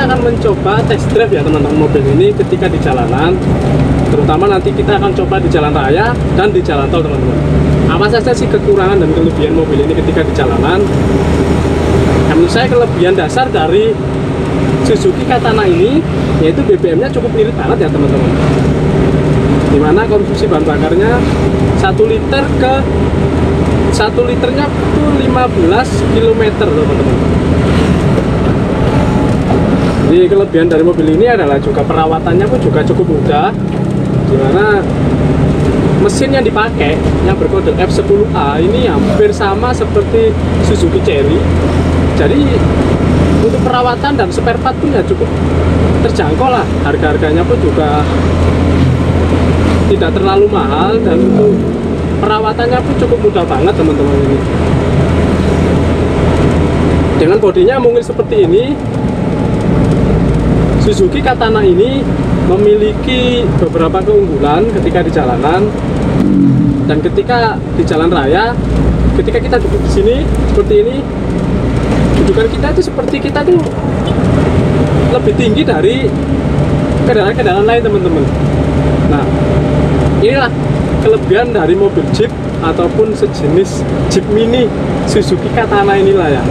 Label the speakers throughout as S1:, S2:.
S1: kita akan mencoba test drive ya teman-teman mobil ini ketika di jalanan, terutama nanti kita akan coba di jalan raya dan di jalan tol teman-teman. Apa saja sih kekurangan dan kelebihan mobil ini ketika di jalanan? Menurut saya kelebihan dasar dari Suzuki Katana ini yaitu BBM-nya cukup irit banget ya teman-teman, dimana konsumsi bahan bakarnya 1 liter ke 1 liternya itu 15 km teman-teman. Jadi kelebihan dari mobil ini adalah juga perawatannya pun juga cukup mudah, dimana mesin yang dipakai yang berkode F10A ini hampir sama seperti Suzuki Cherry. Jadi untuk perawatan dan spare part pun ya cukup terjangkau lah, harga-harganya pun juga tidak terlalu mahal, dan untuk perawatannya pun cukup mudah banget teman-teman ini. Dengan bodinya mungil seperti ini, Suzuki Katana ini memiliki beberapa keunggulan ketika di jalanan dan ketika di jalan raya. Ketika kita duduk di sini seperti ini, dudukan kita itu seperti kita tuh lebih tinggi dari kendaraan-kendaraan lain teman-teman. Nah, inilah kelebihan dari mobil Jeep ataupun sejenis Jeep Mini Suzuki Katana inilah ya.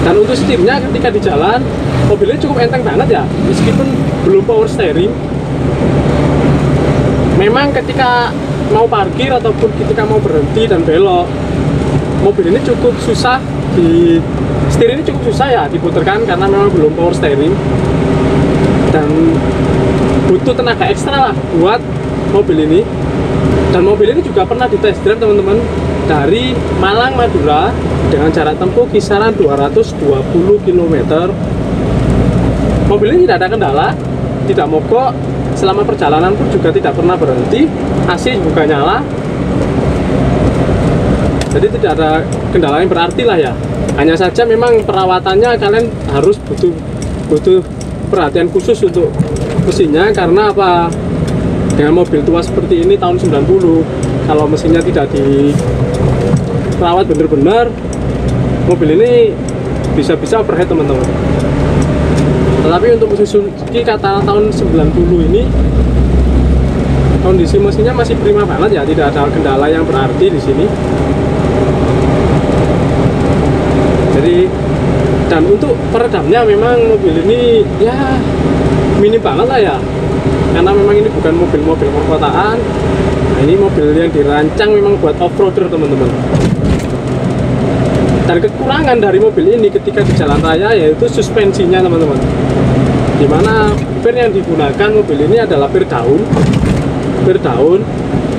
S1: Dan untuk setirnya ketika di jalan, mobilnya cukup enteng banget ya, meskipun belum power steering. Memang ketika mau parkir ataupun ketika mau berhenti dan belok, mobil ini cukup susah, di setir ini cukup susah ya diputarkan karena memang belum power steering dan butuh tenaga ekstra lah buat mobil ini. Dan mobil ini juga pernah di test drive teman-teman dari Malang Madura dengan jarak tempuh kisaran 220 km. Mobil ini tidak ada kendala, tidak mogok, selama perjalanan pun juga tidak pernah berhenti, AC juga nyala. Jadi tidak ada kendala yang berarti lah ya. Hanya saja memang perawatannya kalian harus butuh perhatian khusus untuk mesinnya, karena apa? Dengan mobil tua seperti ini tahun 90, kalau mesinnya tidak dirawat benar-benar, mobil ini bisa-bisa overheat teman-teman. Tetapi untuk Suzuki Katana tahun 90 ini kondisi mesinnya masih prima banget ya, tidak ada kendala yang berarti di sini. Jadi, dan untuk peredamnya memang mobil ini ya minim banget lah ya, karena memang ini bukan mobil-mobil perkotaan. Nah, ini mobil yang dirancang memang buat off-roader teman-teman. Dan kekurangan dari mobil ini ketika di jalan raya yaitu suspensinya teman-teman, dimana pir yang digunakan mobil ini adalah pir daun.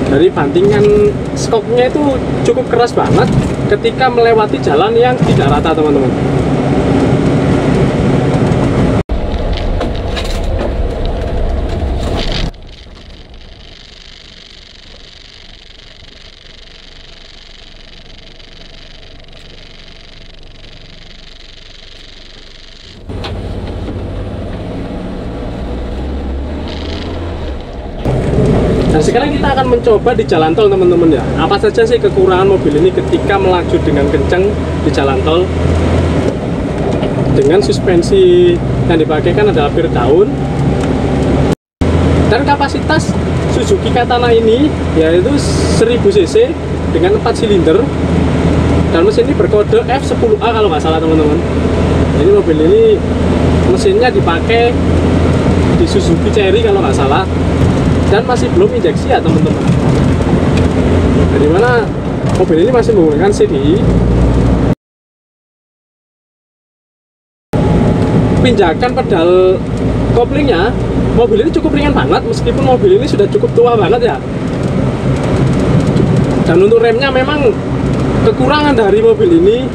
S1: Dari bantingan skoknya itu cukup keras banget ketika melewati jalan yang tidak rata teman-teman. Nah, sekarang kita akan mencoba di jalan tol teman-teman ya. Apa saja sih kekurangan mobil ini ketika melaju dengan kencang di jalan tol? Dengan suspensi yang dipakai kan adalah pir daun. Dan kapasitas Suzuki Katana ini yaitu 1000 cc dengan 4 silinder. Dan mesin ini berkode F10A kalau nggak salah teman-teman. Jadi mobil ini mesinnya dipakai di Suzuki Cherry kalau nggak salah, dan masih belum injeksi ya teman-teman. Nah, dimana mobil ini masih menggunakan CDI. Pinjakan pedal koplingnya, mobil ini cukup ringan banget meskipun mobil ini sudah cukup tua banget ya. Dan untuk remnya memang kekurangan dari mobil ini,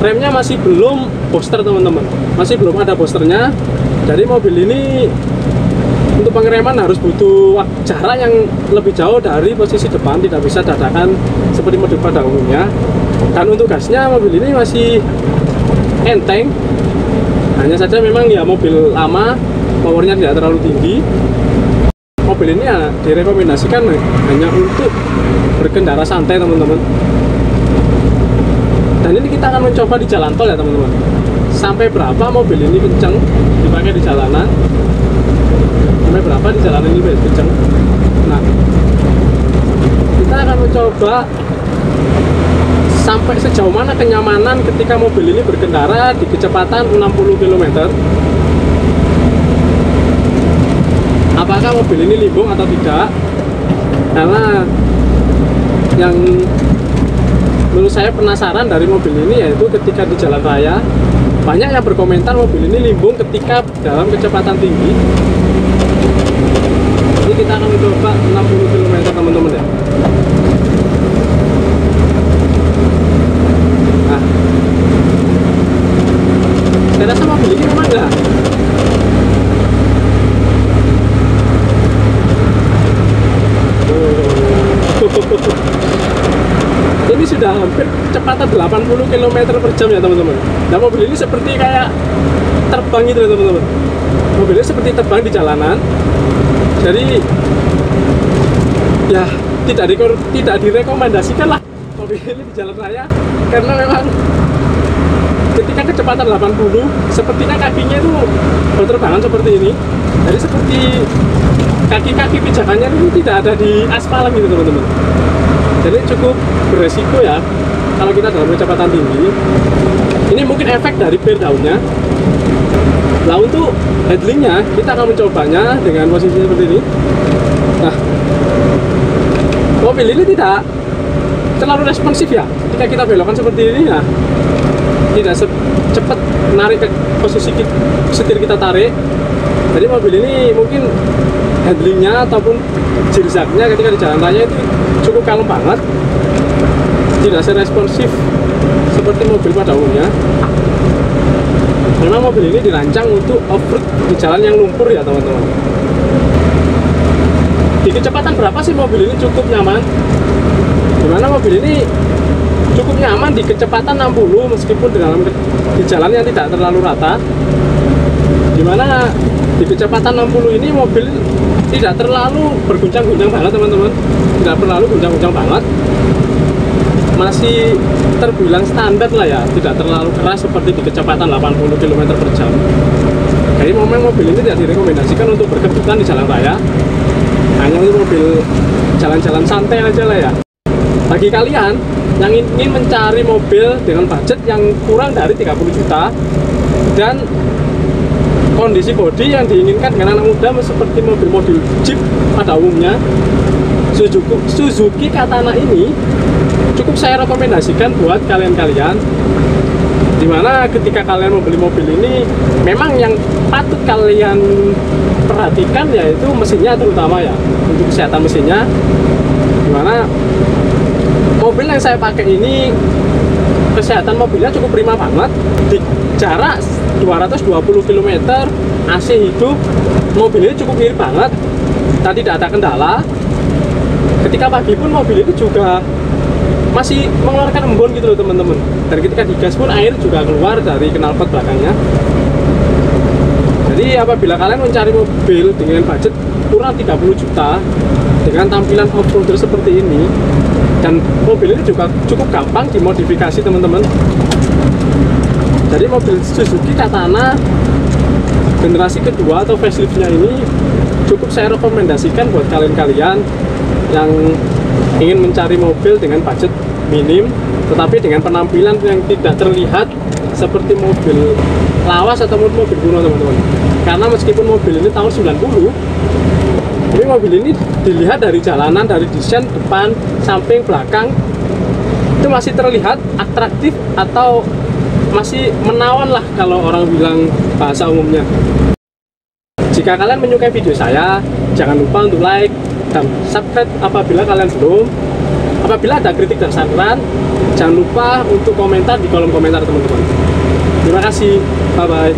S1: remnya masih belum booster teman-teman, masih belum ada boosternya. Jadi mobil ini untuk pengereman harus butuh jarak yang lebih jauh dari posisi depan, tidak bisa dadakan seperti mobil pada umumnya. Dan untuk gasnya mobil ini masih enteng, hanya saja memang ya mobil lama, powernya tidak terlalu tinggi. Mobil ini ya direkomendasikan hanya untuk berkendara santai teman-teman. Dan ini kita akan mencoba di jalan tol ya teman-teman. sampai berapa mobil ini kenceng dipakai di jalanan, sampai berapa di jalanan ini kenceng. Nah, kita akan mencoba sampai sejauh mana kenyamanan ketika mobil ini berkendara di kecepatan 60 km. Apakah mobil ini limbung atau tidak? Karena yang menurut saya penasaran dari mobil ini yaitu ketika di jalan raya banyak yang berkomentar mobil ini limbung ketika dalam kecepatan tinggi. Ini kita akan mencoba 60 km teman-teman ya. Nah, saya rasa mobil ini memang enggak. Ini sudah hampir kecepatan 80 km per jam ya teman-teman. Nah, mobil ini seperti kayak terbang gitu ya teman-teman. Mobilnya seperti terbang di jalanan. Jadi ya tidak direkomendasikan lah mobil ini di jalan raya, karena memang ketika kecepatan 80 sepertinya kakinya itu berterbangan seperti ini. Jadi seperti kaki-kaki pijakannya itu tidak ada di aspal gitu teman-teman. Jadi cukup beresiko ya kalau kita dalam kecepatan tinggi. Ini mungkin efek dari bare daunnya. Nah, untuk handlingnya kita akan mencobanya dengan posisi seperti ini. Nah, mobil ini tidak terlalu responsif ya ketika kita belokkan seperti ini ya, tidak cepat menarik ke posisi setir kita tarik. Jadi mobil ini mungkin handlingnya ataupun zigzagnya ketika di jalan raya itu cukup kalem banget, tidak seresponsif seperti mobil pada umumnya. Memang mobil ini dirancang untuk off-road di jalan yang lumpur ya teman-teman. Di kecepatan berapa sih mobil ini cukup nyaman? Dimana mobil ini cukup nyaman di kecepatan 60 meskipun di jalan yang tidak terlalu rata. Dimana di kecepatan 60 ini mobil tidak terlalu berguncang-guncang banget teman-teman, tidak terlalu guncang-guncang banget, masih terbilang standar lah ya, tidak terlalu keras seperti di kecepatan 80 km per jam. Jadi memang mobil ini tidak direkomendasikan untuk berkebutuhan di jalan raya, hanya untuk mobil jalan-jalan santai aja lah ya. Bagi kalian yang ingin mencari mobil dengan budget yang kurang dari 30 juta dan kondisi bodi yang diinginkan dengan anak muda seperti mobil-mobil Jeep pada umumnya, Suzuki Katana ini cukup saya rekomendasikan buat kalian-kalian. Dimana ketika kalian membeli mobil ini, memang yang patut kalian perhatikan yaitu mesinnya terutama ya, untuk kesehatan mesinnya. Dimana mobil yang saya pakai ini kesehatan mobilnya cukup prima banget. Di jarak 220 km AC hidup, mobil ini cukup mirip banget dan tidak ada kendala. Ketika pagi pun mobil ini juga masih mengeluarkan embun gitu loh teman-teman. Dan ketika digas pun air juga keluar dari knalpot belakangnya. Jadi apabila kalian mencari mobil dengan budget kurang 30 juta dengan tampilan off-roader seperti ini, dan mobil ini juga cukup gampang dimodifikasi teman-teman. Jadi mobil Suzuki Katana generasi kedua atau faceliftnya ini cukup saya rekomendasikan buat kalian-kalian yang ingin mencari mobil dengan budget minim tetapi dengan penampilan yang tidak terlihat seperti mobil lawas atau mobil kuno teman-teman. Karena meskipun mobil ini tahun 90, ini mobil ini dilihat dari jalanan, dari desain depan, samping, belakang, itu masih terlihat atraktif atau masih menawan lah kalau orang bilang bahasa umumnya. Jika kalian menyukai video saya, jangan lupa untuk like dan subscribe apabila kalian belum. Apabila ada kritik dan saran, jangan lupa untuk komentar di kolom komentar teman-teman. Terima kasih, bye-bye.